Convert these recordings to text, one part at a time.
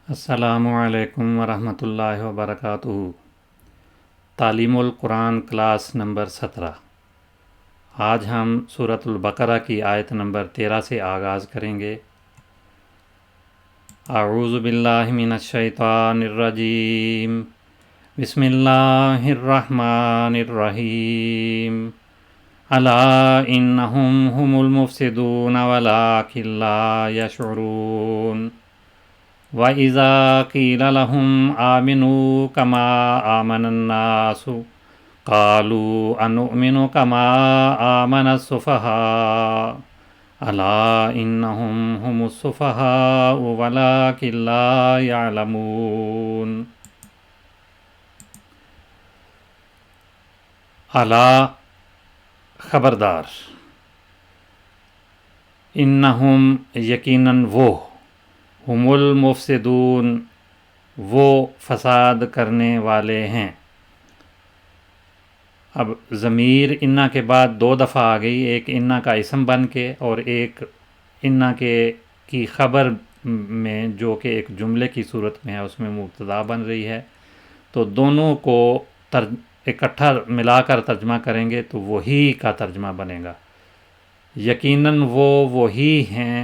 السلام علیکم ورحمۃ اللہ وبرکاتہ۔ تعلیم القرآن کلاس نمبر 17۔ آج ہم سورۃ البقرہ کی آیت نمبر 13 سے آغاز کریں گے۔ اعوذ باللہ من الشیطان الرجیم، بسم اللہ الرحمن الرحیم۔ الا انہم هم المفسدون ولکن لا یشعرون۔ وَإِذَا قِيلَ لَهُمْ آمِنُوا كَمَا آمَنَ النَّاسُ قَالُوا أَنُؤْمِنُ كَمَا آمَنَ السُّفَهَاءُ أَلَا إِنَّهُمْ هُمُ السُّفَهَاءُ وَلَكِنْ لَا يَعْلَمُونَ۔ الا خبردار، انہم یقیناً وہ، ہم المفسدون وہ فساد کرنے والے ہیں۔ اب ضمیر انا کے بعد دو دفعہ آ گئی، ایک انا کا اسم بن کے اور ایک انا کی خبر میں، جو کہ ایک جملے کی صورت میں ہے، اس میں مبتدا بن رہی ہے۔ تو دونوں کو اکٹھا ملا کر ترجمہ کریں گے تو وہی کا ترجمہ بنے گا۔ یقیناً وہ وہی ہیں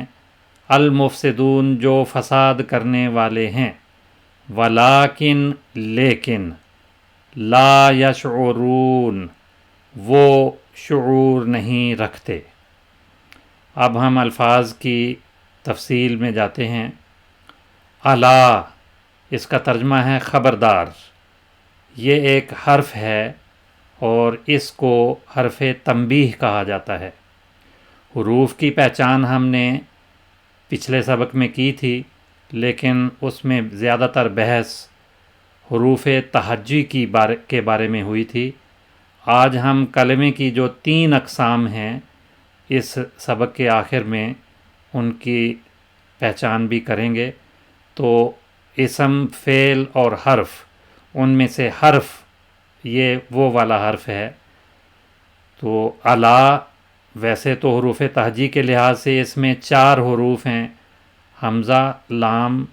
المفسدون جو فساد کرنے والے ہیں، ولیکن لیکن، لا یشعرون وہ شعور نہیں رکھتے۔ اب ہم الفاظ کی تفصیل میں جاتے ہیں۔ الا، اس کا ترجمہ ہے خبردار۔ یہ ایک حرف ہے اور اس کو حرف تنبیہ کہا جاتا ہے۔ حروف کی پہچان ہم نے پچھلے سبق میں کی تھی، لیکن اس میں زیادہ تر بحث حروف تہجی کے بارے میں ہوئی تھی۔ آج ہم کلمے کی جو 3 اقسام ہیں، اس سبق کے آخر میں ان کی پہچان بھی کریں گے۔ تو اسم، فعل اور حرف، ان میں سے حرف یہ وہ والا حرف ہے۔ تو الا ویسے تو حروف تہجی کے لحاظ سے اس میں 4 حروف ہیں، حمزہ، لام،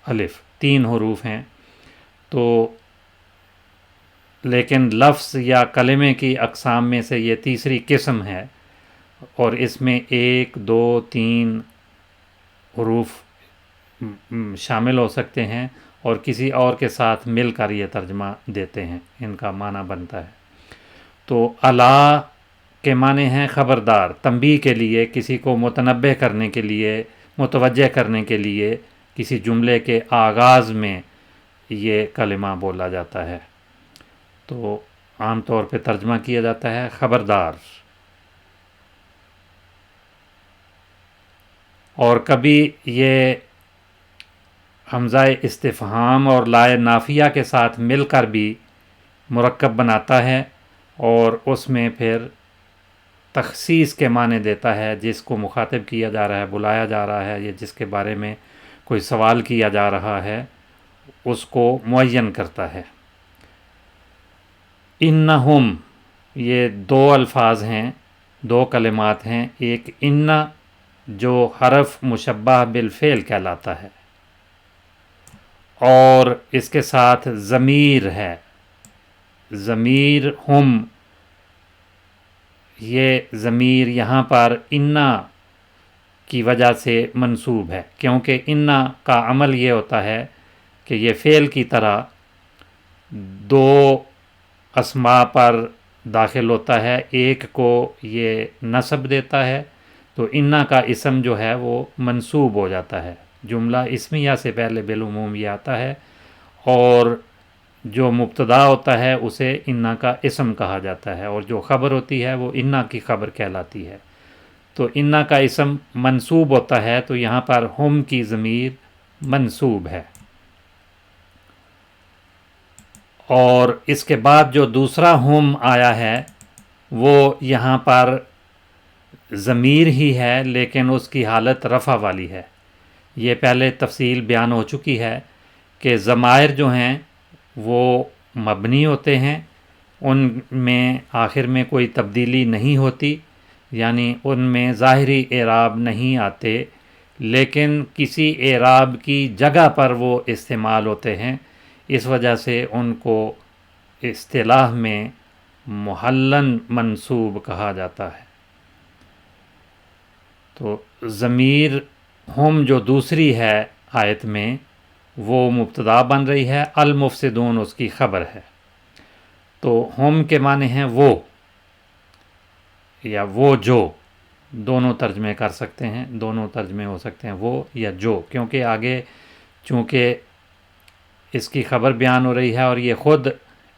الف، 3 حروف ہیں۔ تو لیکن لفظ یا کلمے کی اقسام میں سے یہ تیسری قسم ہے، اور اس میں 1، 2، 3 حروف شامل ہو سکتے ہیں، اور کسی اور کے ساتھ مل کر یہ ترجمہ دیتے ہیں، ان کا معنی بنتا ہے۔ تو الا کے معنی ہیں خبردار، تنبیہ کے لیے، کسی کو متنبہ کرنے کے لیے، متوجہ کرنے کے لیے، کسی جملے کے آغاز میں یہ کلمہ بولا جاتا ہے۔ تو عام طور پہ ترجمہ کیا جاتا ہے خبردار۔ اور کبھی یہ حمزہ استفہام اور لائے نافیہ کے ساتھ مل کر بھی مرکب بناتا ہے، اور اس میں پھر تخصیص کے معنی دیتا ہے، جس کو مخاطب کیا جا رہا ہے، بلایا جا رہا ہے، یا جس کے بارے میں کوئی سوال کیا جا رہا ہے، اس کو معین کرتا ہے۔ انہم، یہ 2 الفاظ ہیں، 2 کلمات ہیں۔ ایک ان جو حرف مشبہ بالفعل کہلاتا ہے، اور اس کے ساتھ ضمیر ہے، ضمیر ہم۔ یہ ضمیر یہاں پر انا کی وجہ سے منصوب ہے، کیونکہ انا کا عمل یہ ہوتا ہے کہ یہ فعل کی طرح 2 اسماء پر داخل ہوتا ہے، ایک کو یہ نصب دیتا ہے، تو انا کا اسم جو ہے وہ منصوب ہو جاتا ہے۔ جملہ اسمیہ سے پہلے بالعموم یہ آتا ہے، اور جو مبتدا ہوتا ہے اسے انا کا اسم کہا جاتا ہے، اور جو خبر ہوتی ہے وہ انا کی خبر کہلاتی ہے۔ تو انا کا اسم منصوب ہوتا ہے، تو یہاں پر ہم کی ضمیر منصوب ہے۔ اور اس کے بعد جو دوسرا ہم آیا ہے، وہ یہاں پر ضمیر ہی ہے، لیکن اس کی حالت رفع والی ہے۔ یہ پہلے تفصیل بیان ہو چکی ہے کہ ضمائر جو ہیں وہ مبنی ہوتے ہیں، ان میں آخر میں کوئی تبدیلی نہیں ہوتی، یعنی ان میں ظاہری اعراب نہیں آتے، لیکن کسی اعراب کی جگہ پر وہ استعمال ہوتے ہیں، اس وجہ سے ان کو اصطلاح میں محلن منصوب کہا جاتا ہے۔ تو ضمیر ہم جو دوسری ہے آیت میں وہ مبتدا بن رہی ہے، المفسدون اس کی خبر ہے۔ تو ہم کے معنی ہیں وہ یا وہ جو، دونوں ترجمے کر سکتے ہیں، دونوں ترجمے ہو سکتے ہیں، وہ یا جو، کیونکہ آگے چونکہ اس کی خبر بیان ہو رہی ہے اور یہ خود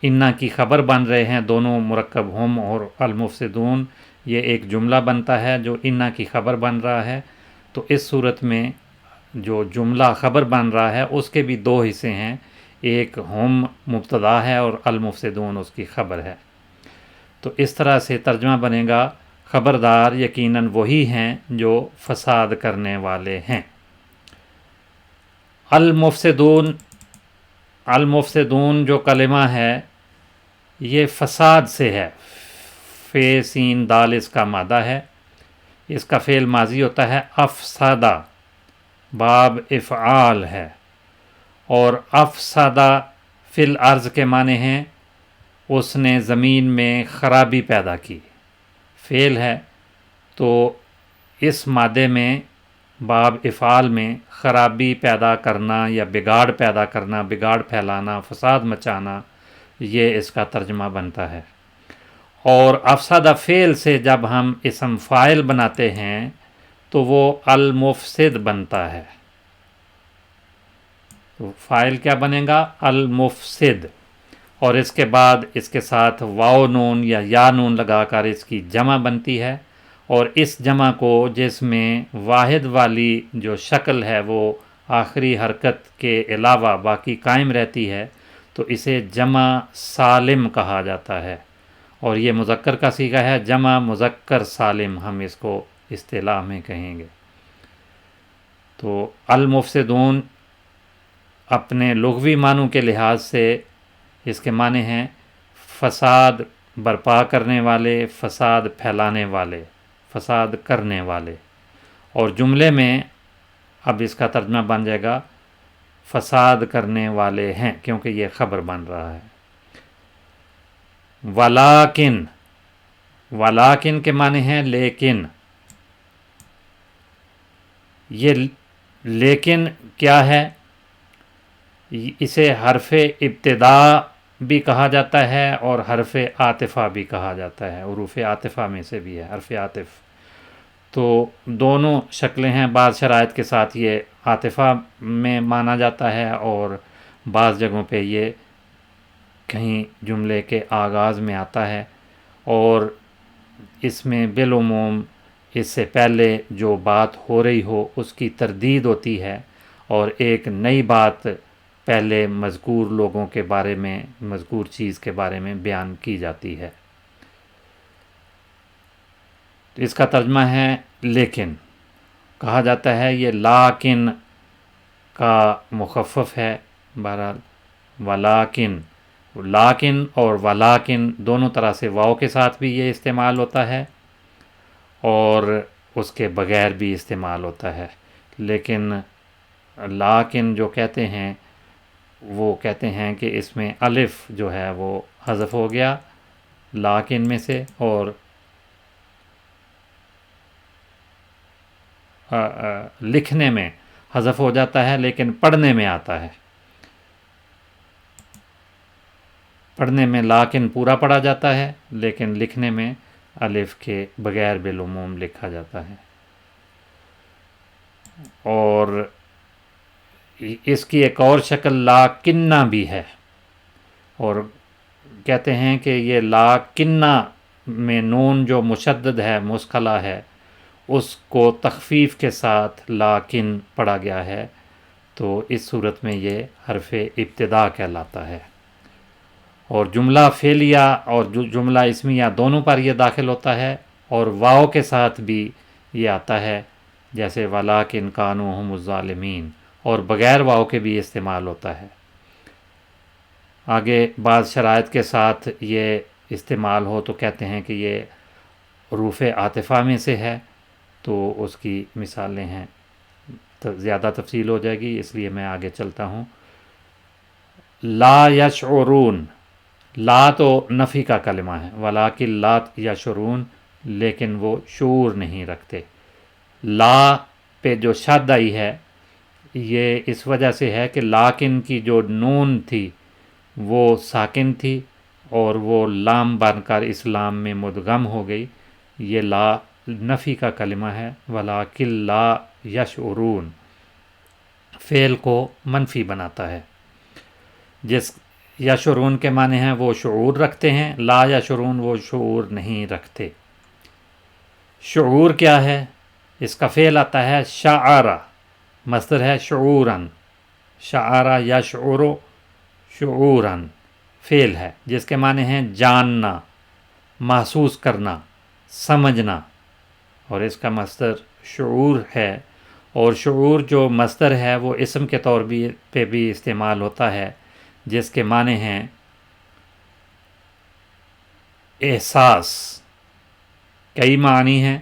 انا کی خبر بن رہے ہیں، دونوں مرکب ہم اور المفسدون، یہ ایک جملہ بنتا ہے جو انا کی خبر بن رہا ہے۔ تو اس صورت میں جو جملہ خبر بن رہا ہے اس کے بھی دو حصے ہیں، ایک ہم مبتدا ہے اور المفسدون اس کی خبر ہے۔ تو اس طرح سے ترجمہ بنے گا، خبردار یقیناً وہی ہیں جو فساد کرنے والے ہیں۔ المفسدون، المفسدون جو کلمہ ہے یہ فساد سے ہے، فے سین دال اس کا مادہ ہے، اس کا فعل ماضی ہوتا ہے افسادہ، باب افعال ہے، اور افسادہ فی الارض کے معنی ہیں اس نے زمین میں خرابی پیدا کی، فعل ہے۔ تو اس مادے میں باب افعال میں خرابی پیدا کرنا یا بگاڑ پیدا کرنا، بگاڑ پھیلانا، فساد مچانا، یہ اس کا ترجمہ بنتا ہے۔ اور افسادہ فعل سے جب ہم اسم فاعل بناتے ہیں تو وہ المفسد بنتا ہے۔ تو فاعل کیا بنے گا؟ المفسد، اور اس کے بعد اس کے ساتھ واو نون یا یا نون لگا کر اس کی جمع بنتی ہے، اور اس جمع کو جس میں واحد والی جو شکل ہے وہ آخری حرکت کے علاوہ باقی قائم رہتی ہے، تو اسے جمع سالم کہا جاتا ہے، اور یہ مذکر کا صیغہ ہے، جمع مذکر سالم ہم اس کو اصطلاح میں کہیں گے۔ تو المفسدون اپنے لغوی معنوں کے لحاظ سے اس کے معنی ہیں فساد برپا کرنے والے، فساد پھیلانے والے، فساد کرنے والے، اور جملے میں اب اس کا ترجمہ بن جائے گا فساد کرنے والے ہیں، کیونکہ یہ خبر بن رہا ہے۔ ولیکن، ولیکن کے معنی ہیں لیکن، یہ لیکن کیا ہے؟ اسے حرف ابتدا بھی کہا جاتا ہے اور حرف عاطفہ بھی کہا جاتا ہے، حروف عاطفہ میں سے بھی ہے حرف عاطف۔ تو دونوں شکلیں ہیں، بعض شرائط کے ساتھ یہ عاطفہ میں مانا جاتا ہے اور بعض جگہوں پہ یہ کہیں جملے کے آغاز میں آتا ہے، اور اس میں بالعموم اس سے پہلے جو بات ہو رہی ہو اس کی تردید ہوتی ہے، اور ایک نئی بات پہلے مذکور لوگوں کے بارے میں، مذکور چیز کے بارے میں بیان کی جاتی ہے۔ تو اس کا ترجمہ ہے لیکن، کہا جاتا ہے یہ لاکن کا مخفف ہے، بہرحال ولیکن، لاکن اور ولیکن دونوں طرح سے واو کے ساتھ بھی یہ استعمال ہوتا ہے اور اس کے بغیر بھی استعمال ہوتا ہے، لیکن لاکن جو کہتے ہیں وہ کہتے ہیں کہ اس میں الف جو ہے وہ حذف ہو گیا لاکن میں سے، اور لکھنے میں حذف ہو جاتا ہے لیکن پڑھنے میں آتا ہے، پڑھنے میں لاکن پورا پڑھا جاتا ہے لیکن لکھنے میں الف کے بغیر بالعموم لکھا جاتا ہے۔ اور اس کی ایک اور شکل لاکنہ بھی ہے، اور کہتے ہیں کہ یہ لاکنہ میں نون جو مشدد ہے، مسکلہ ہے، اس کو تخفیف کے ساتھ لاکن پڑھا گیا ہے، تو اس صورت میں یہ حرف ابتدا کہلاتا ہے، اور جملہ فعلیہ اور جملہ اسمیہ دونوں پر یہ داخل ہوتا ہے، اور واو کے ساتھ بھی یہ آتا ہے، جیسے ولیکن کانوا ھم الظالمین، اور بغیر واو کے بھی استعمال ہوتا ہے۔ آگے بعض شرائط کے ساتھ یہ استعمال ہو تو کہتے ہیں کہ یہ حروف عاطفہ میں سے ہے، تو اس کی مثالیں ہیں زیادہ تفصیل ہو جائے گی، اس لیے میں آگے چلتا ہوں۔ لا یشعرون، لا تو نفی کا کلمہ ہے، ولیکن لا یشعرون، لیکن وہ شعور نہیں رکھتے۔ لا پہ جو شد آئی ہے یہ اس وجہ سے ہے کہ لاکن کی جو نون تھی وہ ساکن تھی اور وہ لام بن کر اسلام میں مدغم ہو گئی۔ یہ لا نفی کا کلمہ ہے، ولیکن لا یشعرون فعل کو منفی بناتا ہے۔ جس یشعرون کے معنی ہیں وہ شعور رکھتے ہیں، لا یشعرون وہ شعور نہیں رکھتے۔ شعور کیا ہے؟ اس کا فعل آتا ہے شعر، مصدر ہے شعوراً، شعر یشعر شعوراً فعل ہے جس کے معنی ہیں جاننا، محسوس کرنا، سمجھنا، اور اس کا مصدر شعور ہے۔ اور شعور جو مصدر ہے وہ اسم کے طور پہ بھی استعمال ہوتا ہے، جس کے معنی ہیں احساس۔ کئی معنی ہیں،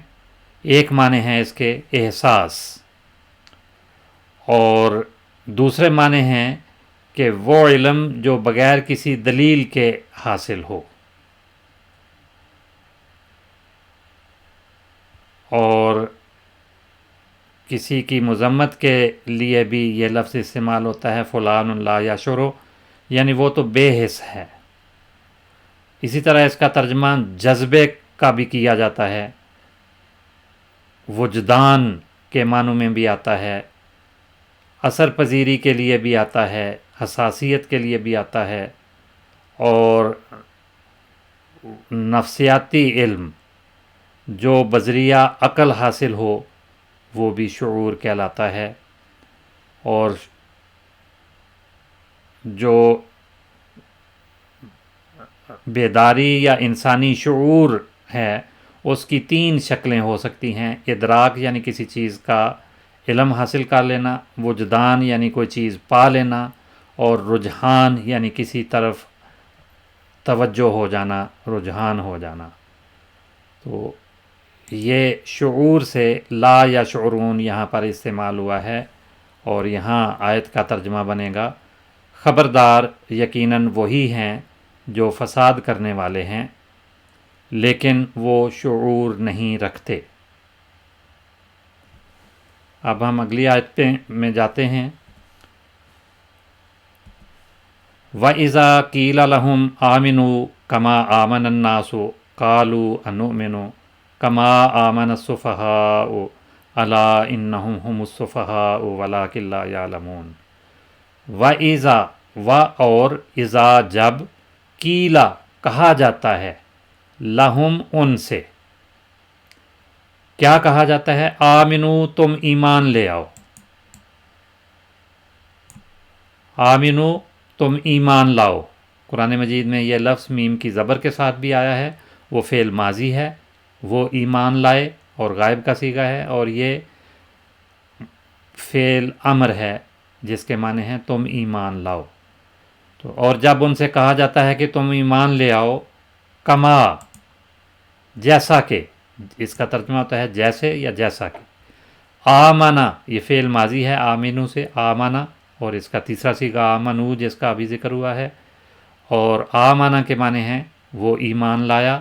ایک معنی ہے اس کے احساس، اور دوسرے معنی ہیں کہ وہ علم جو بغیر کسی دلیل کے حاصل ہو۔ اور کسی کی مذمت کے لیے بھی یہ لفظ استعمال ہوتا ہے فلان لا یشعر، یعنی وہ تو بے حس ہے۔ اسی طرح اس کا ترجمہ جذبے کا بھی کیا جاتا ہے، وجدان کے معنوں میں بھی آتا ہے، اثر پذیری کے لیے بھی آتا ہے، حساسیت کے لیے بھی آتا ہے، اور نفسیاتی علم جو بذریعہ عقل حاصل ہو وہ بھی شعور کہلاتا ہے۔ اور جو بیداری یا انسانی شعور ہے اس کی تین شکلیں ہو سکتی ہیں: ادراک یعنی کسی چیز کا علم حاصل کر لینا، وجدان یعنی کوئی چیز پا لینا، اور رجحان یعنی کسی طرف توجہ ہو جانا، رجحان ہو جانا۔ تو یہ شعور سے لا یشعرون یہاں پر استعمال ہوا ہے، اور یہاں آیت کا ترجمہ بنے گا خبردار، یقیناً وہی ہیں جو فساد کرنے والے ہیں لیکن وہ شعور نہیں رکھتے۔ اب ہم اگلی آیت میں جاتے ہیں۔ وَإِذَا قِيلَ لَهُمْ آمِنُوا كَمَا آمَنَ النَّاسُ قَالُوا أَنُؤْمِنُ كَمَا آمَنَ السُّفَهَاءُ أَلَا إِنَّهُمْ هُمُ السُّفَهَاءُ وَلَٰكِن لَّا يَعْلَمُونَ۔ وَإِذَا و اور اذا جب، قیلا کہا جاتا ہے، لہم ان سے، کیا کہا جاتا ہے؟ آمنو تم ایمان لے آؤ، آمنو تم ایمان لاؤ۔ قرآن مجید میں یہ لفظ میم کی زبر کے ساتھ بھی آیا ہے، وہ فعل ماضی ہے، وہ ایمان لائے اور غائب کا صیغہ ہے، اور یہ فعل امر ہے جس کے معنی ہیں تم ایمان لاؤ۔ تو اور جب ان سے کہا جاتا ہے کہ تم ایمان لے آؤ، کما جیسا کہ، اس کا ترجمہ ہوتا ہے جیسے یا جیسا کہ۔ آمنا یہ فعل ماضی ہے آمینو سے، آمنا، اور اس کا تیسرا صیغہ آمنو جس کا ابھی ذکر ہوا ہے، اور آمنا کے معنی ہیں وہ ایمان لایا۔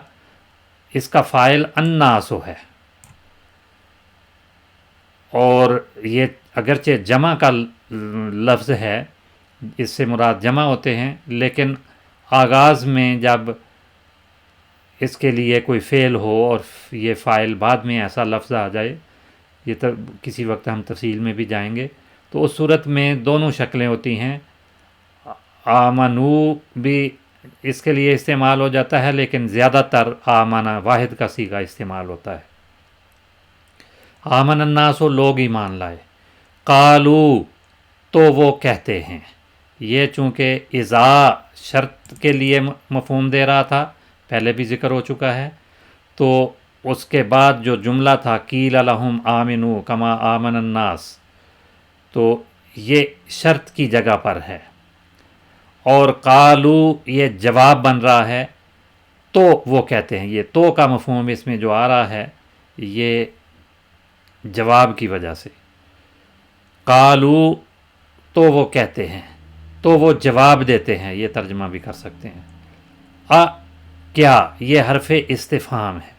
اس کا فاعل الناسو ہے، اور یہ اگرچہ جمع کا لفظ ہے، اس سے مراد جمع ہوتے ہیں، لیکن آغاز میں جب اس کے لیے کوئی فعل ہو اور یہ فاعل بعد میں ایسا لفظ آ جائے، یہ کسی وقت ہم تفصیل میں بھی جائیں گے، تو اس صورت میں دونوں شکلیں ہوتی ہیں۔ آمنو بھی اس کے لیے استعمال ہو جاتا ہے، لیکن زیادہ تر آمنا واحد کا صیغہ استعمال ہوتا ہے۔ آمن الناس لوگ ایمان لائے، قالو تو وہ کہتے ہیں۔ یہ چونکہ اذا شرط کے لیے مفہوم دے رہا تھا، پہلے بھی ذکر ہو چکا ہے، تو اس کے بعد جو جملہ تھا قیل لہم آمنو کما آمن الناس، تو یہ شرط کی جگہ پر ہے، اور قالو یہ جواب بن رہا ہے، تو وہ کہتے ہیں۔ یہ تو کا مفہوم اس میں جو آ رہا ہے یہ جواب کی وجہ سے، قالو تو وہ کہتے ہیں، تو وہ جواب دیتے ہیں، یہ ترجمہ بھی کر سکتے ہیں۔ کیا، یہ حرف استفہام ہے۔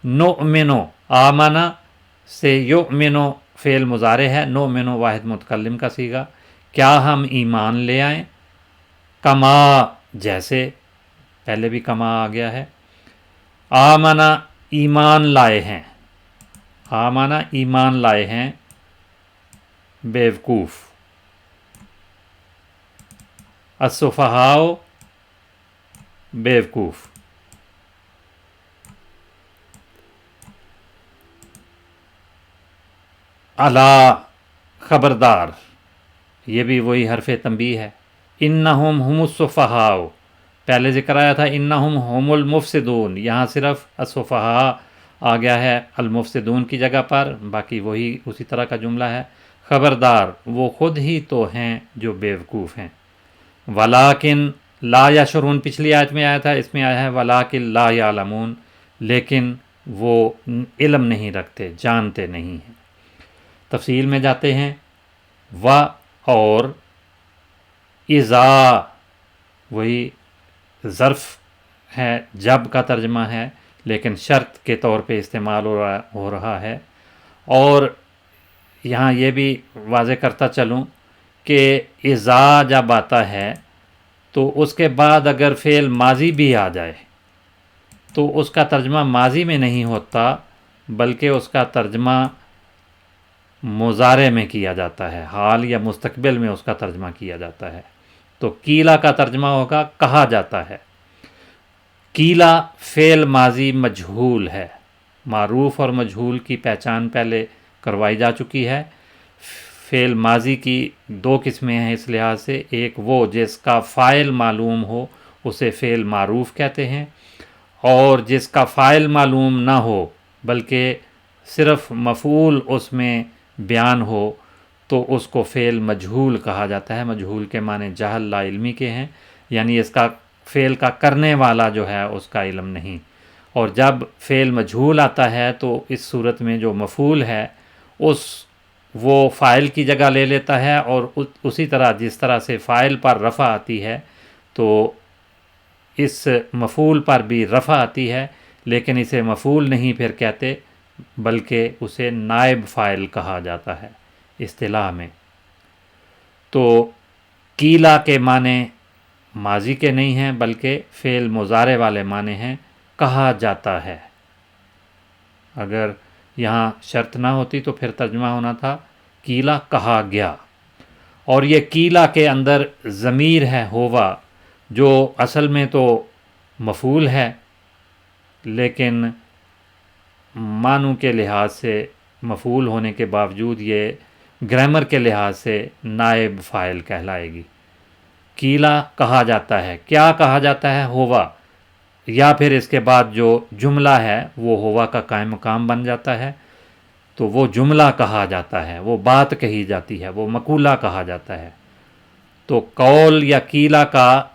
نؤمنو، آمنا سے یؤمنو فعل مضارع ہے، نؤمنو واحد متکلم کا صیغہ، کیا ہم ایمان لے آئیں، کما جیسے، پہلے بھی کما آ گیا ہے، آمنا ایمان لائے ہیں، آمنا ایمان لائے ہیں بیوقوف، السفہاء بیوقوف، الا خبردار، یہ بھی وہی حرف تنبیہ ہے، انہم ہم السفہاء، پہلے ذکر آیا تھا انہم ہم المفسدون، یہاں صرف السفہاء آ گیا ہے المفسدون کی جگہ پر، باقی وہی اسی طرح کا جملہ ہے۔ خبردار، وہ خود ہی تو ہیں جو بیوقوف ہیں۔ ولیکن لا یشعرون پچھلی آیت میں آیا تھا، اس میں آیا ہے ولیکن لا یعلمون، لیکن وہ علم نہیں رکھتے، جانتے نہیں ہیں۔ تفصیل میں جاتے ہیں۔ و اور اذا وہی ظرف ہے، جب کا ترجمہ ہے لیکن شرط کے طور پہ استعمال ہو رہا ہے، اور یہاں یہ بھی واضح کرتا چلوں کہ اذا جب آتا ہے تو اس کے بعد اگر فعل ماضی بھی آ جائے تو اس کا ترجمہ ماضی میں نہیں ہوتا، بلکہ اس کا ترجمہ مضارع میں کیا جاتا ہے، حال یا مستقبل میں اس کا ترجمہ کیا جاتا ہے۔ تو کیلا کا ترجمہ ہوگا کہا جاتا ہے۔ کیلا فعل ماضی مجہول ہے، معروف اور مجہول کی پہچان پہلے کروائی جا چکی ہے۔ فعل ماضی کی دو قسمیں ہیں اس لحاظ سے، ایک وہ جس کا فاعل معلوم ہو اسے فعل معروف کہتے ہیں، اور جس کا فاعل معلوم نہ ہو بلکہ صرف مفعول اس میں بیان ہو تو اس کو فعل مجہول کہا جاتا ہے۔ مجہول کے معنی جہل لا علمی کے ہیں، یعنی اس کا فعل کا کرنے والا جو ہے اس کا علم نہیں۔ اور جب فعل مجہول آتا ہے تو اس صورت میں جو مفعول ہے وہ فاعل کی جگہ لے لیتا ہے، اور اسی طرح جس طرح سے فاعل پر رفع آتی ہے تو اس مفعول پر بھی رفع آتی ہے، لیکن اسے مفعول نہیں پھر کہتے بلکہ اسے نائب فاعل کہا جاتا ہے اصطلاح میں۔ تو کیلا کے معنی ماضی کے نہیں ہیں بلکہ فعل مضارع والے معنی ہیں، کہا جاتا ہے۔ اگر یہاں شرط نہ ہوتی تو پھر ترجمہ ہونا تھا کیلا کہا گیا۔ اور یہ کیلا کے اندر ضمیر ہے ہوا، جو اصل میں تو مفعول ہے لیکن معنوں کے لحاظ سے مفعول ہونے کے باوجود یہ گرامر کے لحاظ سے نائب فاعل کہلائے گی۔ کیلا کہا جاتا ہے، کیا کہا جاتا ہے؟ ہوا، یا پھر اس کے بعد جو جملہ ہے وہ ہوا کا قائم مقام بن جاتا ہے، تو وہ جملہ کہا جاتا ہے، وہ بات کہی جاتی ہے، وہ مقولہ کہا جاتا ہے۔ تو قول یا کیلا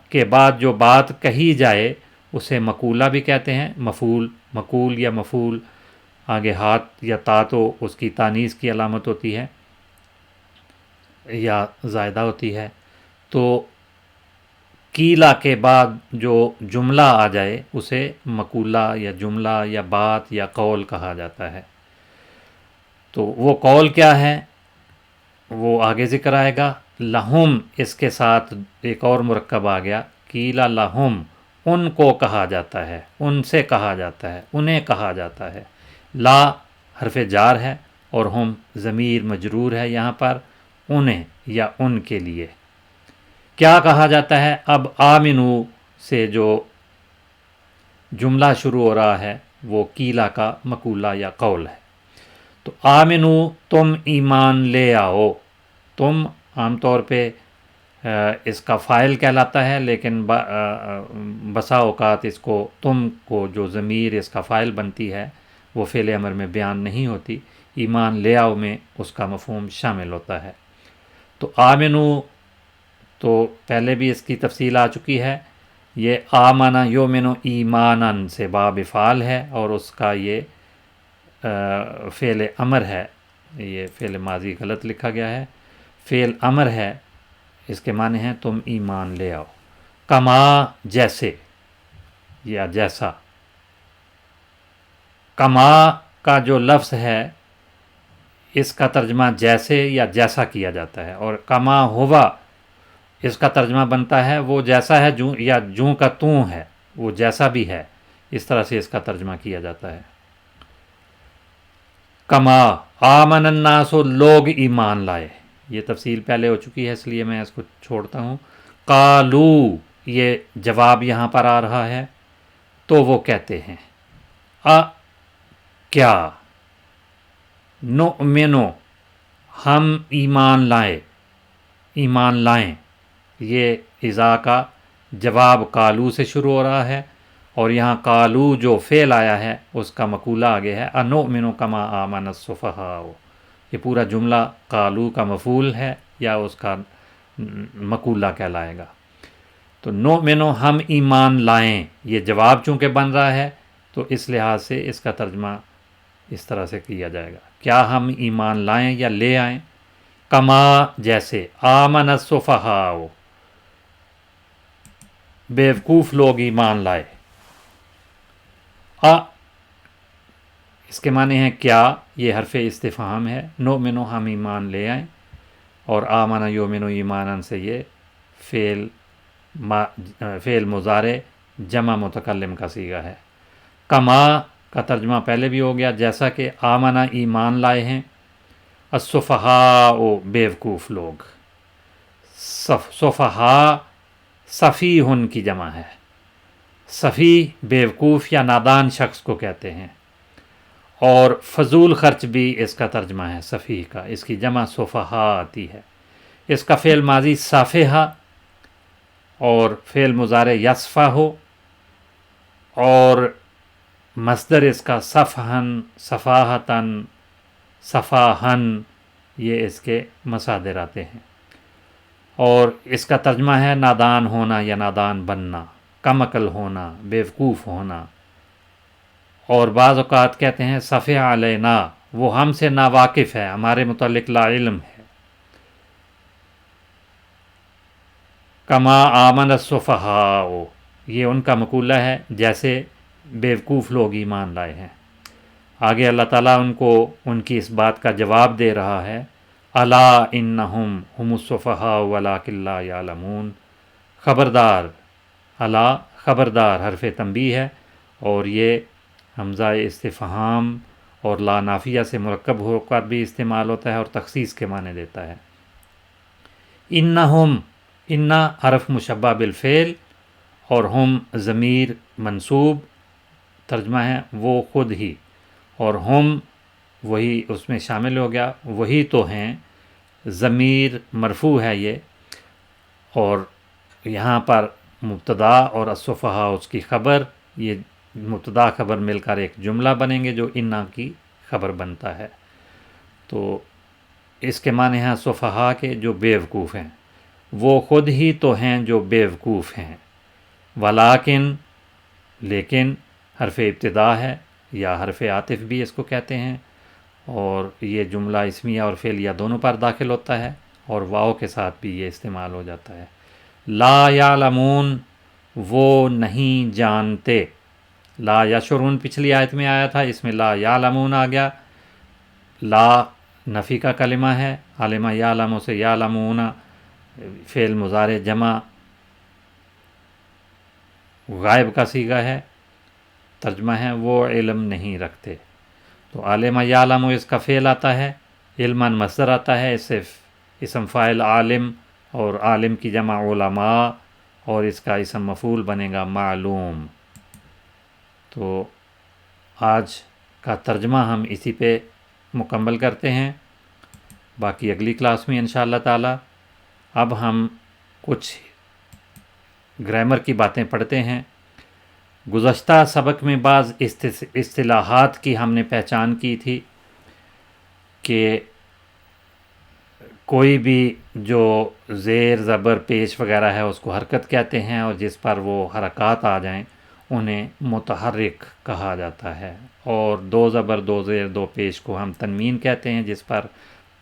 کے بعد جو بات کہی جائے اسے مقولہ بھی کہتے ہیں، مفعول، مقول یا مفعول، آگے ہاتھ یا تا تو اس کی تانیث کی علامت ہوتی ہے یا زائدہ ہوتی ہے۔ تو کیلا کے بعد جو جملہ آ جائے اسے مقولہ یا جملہ یا بات یا قول کہا جاتا ہے۔ تو وہ قول کیا ہے وہ آگے ذکر آئے گا۔ لہم، اس کے ساتھ ایک اور مرکب آ گیا، کیلا لہم، ان کو کہا جاتا ہے، ان سے کہا جاتا ہے، انہیں کہا جاتا ہے۔ لا حرف جار ہے اور ہم ضمیر مجرور ہے یہاں پر، انہیں یا ان کے لیے کیا کہا جاتا ہے۔ اب آمنو سے جو جملہ شروع ہو رہا ہے وہ کیلا کا مقولہ یا قول ہے۔ تو آمنو، تم ایمان لے آؤ، تم عام طور پہ اس کا فاعل کہلاتا ہے، لیکن بسا اوقات اس کو تم کو جو ضمیر اس کا فاعل بنتی ہے وہ فعل امر میں بیان نہیں ہوتی، ایمان لے آؤ میں اس کا مفہوم شامل ہوتا ہے۔ تو آمنو تو پہلے بھی اس کی تفصیل آ چکی ہے، یہ آمنا یومنو ایمانن سے باب فعال ہے اور اس کا یہ فعل امر ہے، یہ فعل ماضی غلط لکھا گیا ہے، فعل امر ہے، اس کے معنی ہیں تم ایمان لے آؤ. کما جیسے یا جیسا. کما کا جو لفظ ہے اس کا ترجمہ جیسے یا جیسا کیا جاتا ہے، اور کما ہوا اس کا ترجمہ بنتا ہے وہ جیسا ہے جو، یا جوں کا توں ہے وہ جیسا بھی ہے، اس طرح سے اس کا ترجمہ کیا جاتا ہے. کما آمن الناس، لوگ ایمان لائے. یہ تفصیل پہلے ہو چکی ہے اس لیے میں اس کو چھوڑتا ہوں. قالو، یہ جواب یہاں پر آ رہا ہے، تو وہ کہتے ہیں کیا، نؤمنو ہم ایمان لائیں. یہ اذا کا جواب قالو سے شروع ہو رہا ہے، اور یہاں قالو جو فعل آیا ہے اس کا مقولہ آگے ہے انؤمن کما آمن السفہاء. یہ پورا جملہ قالو کا مفعول ہے یا اس کا مقولہ کہلائے گا. تو نؤمن ہم ایمان لائیں، یہ جواب چونکہ بن رہا ہے تو اس لحاظ سے اس کا ترجمہ اس طرح سے کیا جائے گا، کیا ہم ایمان لائیں یا لے آئیں. کما جیسے، آمن السفہاء بیوقوف لوگ ایمان لائے. اس کے معنی ہیں کیا، یہ حرف استفہام ہے. نؤمنو ہم ایمان لے آئیں، اور آمن یؤمن ایمانن سے یہ فعل مضارع جمع متکلم کا صیغہ ہے. کما کا ترجمہ پہلے بھی ہو گیا، جیسا کہ آمنہ ایمان لائے ہیں، السفہاء بیوقوف لوگ. سفہاء سفیہن کی جمع ہے. سفیہ بیوقوف یا نادان شخص کو کہتے ہیں، اور فضول خرچ بھی اس کا ترجمہ ہے سفیہ کا. اس کی جمع سفہاء آتی ہے. اس کا فعل ماضی صافحہ اور فعل مضارع یصفح ہو، اور مصدر اس کا صفحن، صفاحتن، صفاحن، یہ اس کے مصادر آتے ہیں. اور اس کا ترجمہ ہے نادان ہونا یا نادان بننا، کم عقل ہونا، بیوقوف ہونا. اور بعض اوقات کہتے ہیں صفح علینا، وہ ہم سے ناواقف ہے، ہمارے متعلق لا علم ہے. کما آمن السفہاء، یہ ان کا مقولہ ہے جیسے بیوقوف لوگ ایمان لائے ہیں. آگے اللہ تعالیٰ ان کو ان کی اس بات کا جواب دے رہا ہے. الا انہم هم السفہاء ولکن لا یعلمون. خبردار، الا خبردار حرف تنبیہ ہے، اور یہ حمزہ استفہام اور لا نافیہ سے مرکب ہو کر بھی استعمال ہوتا ہے اور تخصیص کے معنی دیتا ہے. انہم، انا حرف مشبہ بالفعل، اور ہم ضمیر منصوب، ترجمہ ہے وہ خود ہی، اور ہم وہی اس میں شامل ہو گیا، وہی تو ہیں. ضمیر مرفوع ہے یہ، اور یہاں پر مبتدا اور السفہاء اس کی خبر، یہ مبتدا خبر مل کر ایک جملہ بنیں گے جو انا کی خبر بنتا ہے. تو اس کے معنی ہیں سفہاء کے جو بیوقوف ہیں، وہ خود ہی تو ہیں جو بیوقوف ہیں. ولیکن، لیکن حرف ابتدا ہے یا حرف عاطف بھی اس کو کہتے ہیں، اور یہ جملہ اسمیہ اور فعلیہ دونوں پر داخل ہوتا ہے، اور واو کے ساتھ بھی یہ استعمال ہو جاتا ہے. لا یعلمون، وہ نہیں جانتے. لا یشعرون پچھلی آیت میں آیا تھا، اس میں لا یعلمون آ گیا. لا نفی کا کلمہ ہے، علم یعلم سے یعلمون فعل مضارع جمع غائب کا صیغہ ہے، ترجمہ ہے وہ علم نہیں رکھتے. تو عالم یعلم اس کا فعل آتا ہے، علماً مصدر آتا ہے، اس سے اسم فاعل عالم، اور عالم کی جمع علماء، اور اس کا اسم مفعول بنے گا معلوم. تو آج کا ترجمہ ہم اسی پہ مکمل کرتے ہیں، باقی اگلی کلاس میں انشاءاللہ تعالی. اب ہم کچھ گرامر کی باتیں پڑھتے ہیں. گزشتہ سبق میں بعض اصطلاحات کی ہم نے پہچان کی تھی کہ کوئی بھی جو زیر زبر پیش وغیرہ ہے اس کو حرکت کہتے ہیں، اور جس پر وہ حرکات آ جائیں انہیں متحرک کہا جاتا ہے. اور دو زبر دو زیر دو پیش کو ہم تنوین کہتے ہیں، جس پر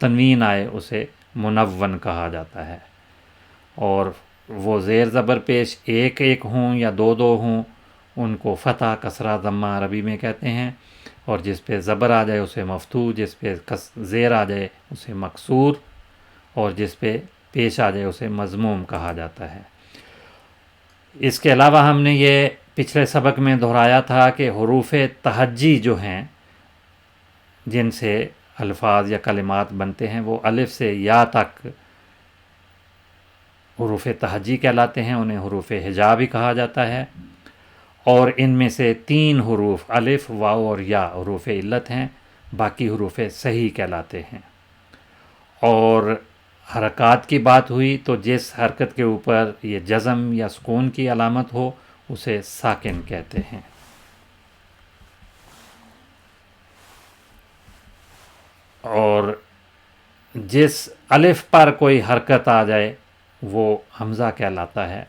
تنوین آئے اسے منون کہا جاتا ہے، اور وہ زیر زبر پیش ایک ایک ہوں یا دو دو ہوں ان کو فتح، کسرہ، ضمہ عربی میں کہتے ہیں، اور جس پہ زبر آ جائے اسے مفتوح، جس پہ زیر آ جائے اسے مکسور، اور جس پہ پیش آ جائے اسے مضموم کہا جاتا ہے۔ اس کے علاوہ ہم نے یہ پچھلے سبق میں دہرایا تھا کہ حروف تہجی جو ہیں جن سے الفاظ یا کلمات بنتے ہیں وہ الف سے یا تک حروف تہجی کہلاتے ہیں، انہیں حروف ہجا بھی کہا جاتا ہے، اور ان میں سے 3 حروف الف، واو اور یا حروف علت ہیں، باقی حروف صحیح کہلاتے ہیں۔ اور حرکات کی بات ہوئی تو جس حرکت کے اوپر یہ جزم یا سکون کی علامت ہو اسے ساکن کہتے ہیں۔ اور جس الف پر کوئی حرکت آ جائے وہ حمزہ کہلاتا ہے،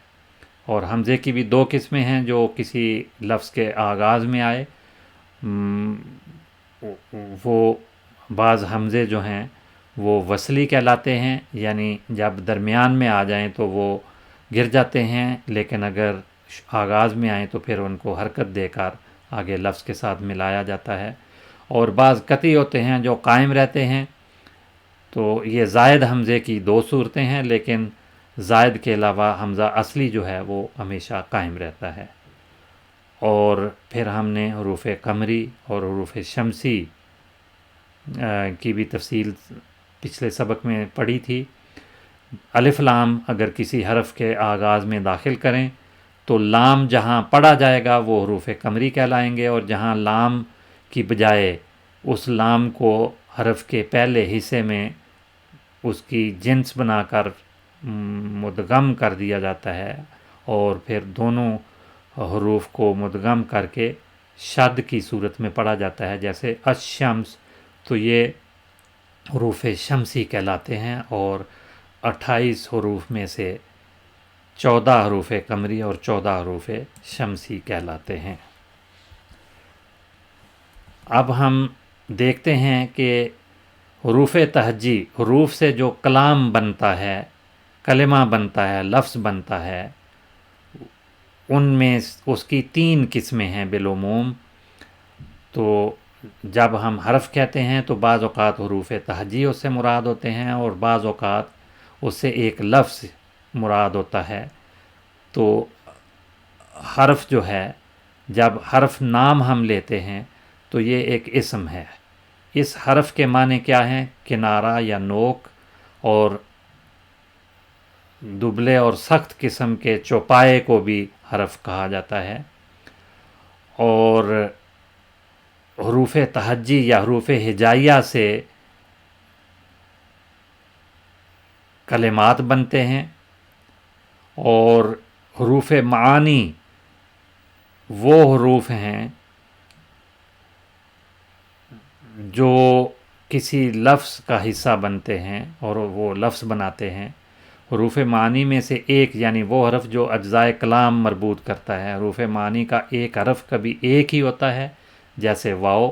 اور حمزے کی بھی 2 قسمیں ہیں، جو کسی لفظ کے آغاز میں آئے، وہ بعض حمزے جو ہیں وہ وصلی کہلاتے ہیں، یعنی جب درمیان میں آ جائیں تو وہ گر جاتے ہیں، لیکن اگر آغاز میں آئیں تو پھر ان کو حرکت دے کر آگے لفظ کے ساتھ ملایا جاتا ہے، اور بعض قطعی ہوتے ہیں جو قائم رہتے ہیں۔ تو یہ زائد حمزے کی 2 صورتیں ہیں، لیکن زائد کے علاوہ حمزہ اصلی جو ہے وہ ہمیشہ قائم رہتا ہے۔ اور پھر ہم نے حروف قمری اور حروف شمسی کی بھی تفصیل پچھلے سبق میں پڑھی تھی۔ الف لام اگر کسی حرف کے آغاز میں داخل کریں تو لام جہاں پڑھا جائے گا وہ حروف قمری کہلائیں گے، اور جہاں لام کی بجائے اس لام کو حرف کے پہلے حصے میں اس کی جنس بنا کر مدغم کر دیا جاتا ہے، اور پھر دونوں حروف کو مدغم کر کے شد کی صورت میں پڑھا جاتا ہے، جیسے الشمس، تو یہ حروف شمسی کہلاتے ہیں، اور 28 حروف میں سے 14 حروف قمری اور 14 حروف شمسی کہلاتے ہیں۔ اب ہم دیکھتے ہیں کہ حروف تہجی، حروف سے جو کلام بنتا ہے، کلمہ بنتا ہے، لفظ بنتا ہے، ان میں اس کی 3 قسمیں ہیں بالعموم۔ تو جب ہم حرف کہتے ہیں تو بعض اوقات حروف تہجی اس سے مراد ہوتے ہیں، اور بعض اوقات اس سے ایک لفظ مراد ہوتا ہے۔ تو حرف جو ہے، جب حرف نام ہم لیتے ہیں تو یہ ایک اسم ہے۔ اس حرف کے معنی کیا ہیں؟ کنارہ یا نوک، اور دبلے اور سخت قسم کے چوپائے کو بھی حرف کہا جاتا ہے۔ اور حروف تہجی یا حروف ہجائیہ سے کلمات بنتے ہیں، اور حروف معانی وہ حروف ہیں جو کسی لفظ کا حصہ بنتے ہیں اور وہ لفظ بناتے ہیں۔ حروف معانی میں سے ایک، یعنی وہ حرف جو اجزائے کلام مربوط کرتا ہے، حروف معانی کا ایک حرف کبھی ایک ہی ہوتا ہے، جیسے واو،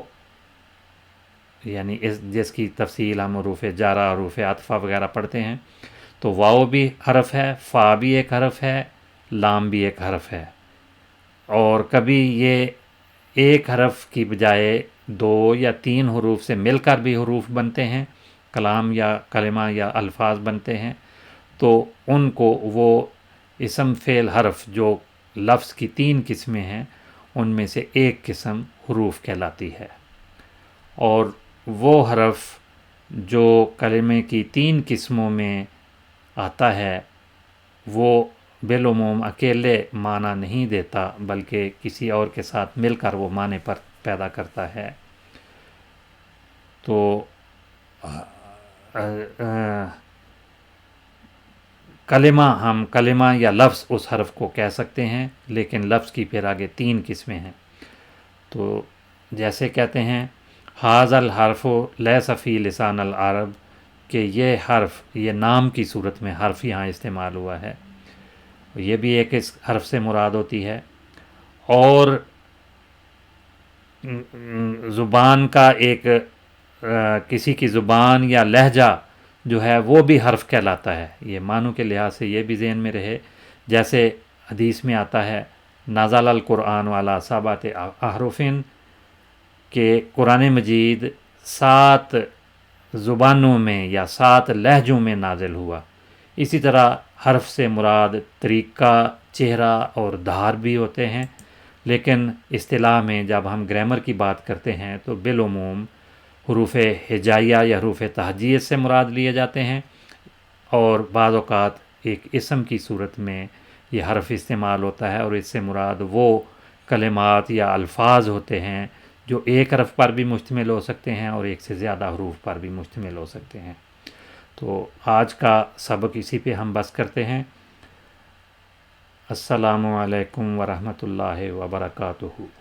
یعنی جس کی تفصیل ہم حروف جارہ، حروف عطفہ وغیرہ پڑھتے ہیں، تو واو بھی حرف ہے، فا بھی ایک حرف ہے، لام بھی ایک حرف ہے۔ اور کبھی یہ ایک حرف کی بجائے 2 یا 3 حروف سے مل کر بھی حروف بنتے ہیں، کلام یا کلمہ یا الفاظ بنتے ہیں، تو ان کو وہ اسم فعل حرف جو لفظ کی 3 قسمیں ہیں ان میں سے ایک قسم حروف کہلاتی ہے۔ اور وہ حرف جو کلمے کی 3 قسموں میں آتا ہے وہ بالعموم اکیلے معنی نہیں دیتا، بلکہ کسی اور کے ساتھ مل کر وہ معنی پر پیدا کرتا ہے۔ تو کلمہ یا لفظ اس حرف کو کہہ سکتے ہیں، لیکن لفظ کی پھر آگے 3 قسمیں ہیں۔ تو جیسے کہتے ہیں ھذا الحرف لیس فی لسان العرب، کہ یہ حرف، یہ نام کی صورت میں حرف یہاں استعمال ہوا ہے، یہ بھی ایک اس حرف سے مراد ہوتی ہے۔ اور زبان کا ایک کسی کی زبان یا لہجہ جو ہے وہ بھی حرف کہلاتا ہے. یہ معنوں کے لحاظ سے یہ بھی ذہن میں رہے. جیسے حدیث میں آتا ہے نازل القرآن والا سبعۃ احرف، کہ قرآن مجید 7 زبانوں میں یا 7 لہجوں میں نازل ہوا. اسی طرح حرف سے مراد طریقہ، چہرہ اور دھار بھی ہوتے ہیں، لیکن اصطلاح میں جب ہم گرامر کی بات کرتے ہیں تو بالعموم حروف ہجائیہ یا حروف تہجیت سے مراد لیے جاتے ہیں، اور بعض اوقات ایک اسم کی صورت میں یہ حرف استعمال ہوتا ہے، اور اس سے مراد وہ کلمات یا الفاظ ہوتے ہیں جو ایک حرف پر بھی مشتمل ہو سکتے ہیں اور ایک سے زیادہ حروف پر بھی مشتمل ہو سکتے ہیں. تو آج کا سبق اسی پہ ہم بس کرتے ہیں. السلام علیکم ورحمۃ اللہ وبرکاتہ.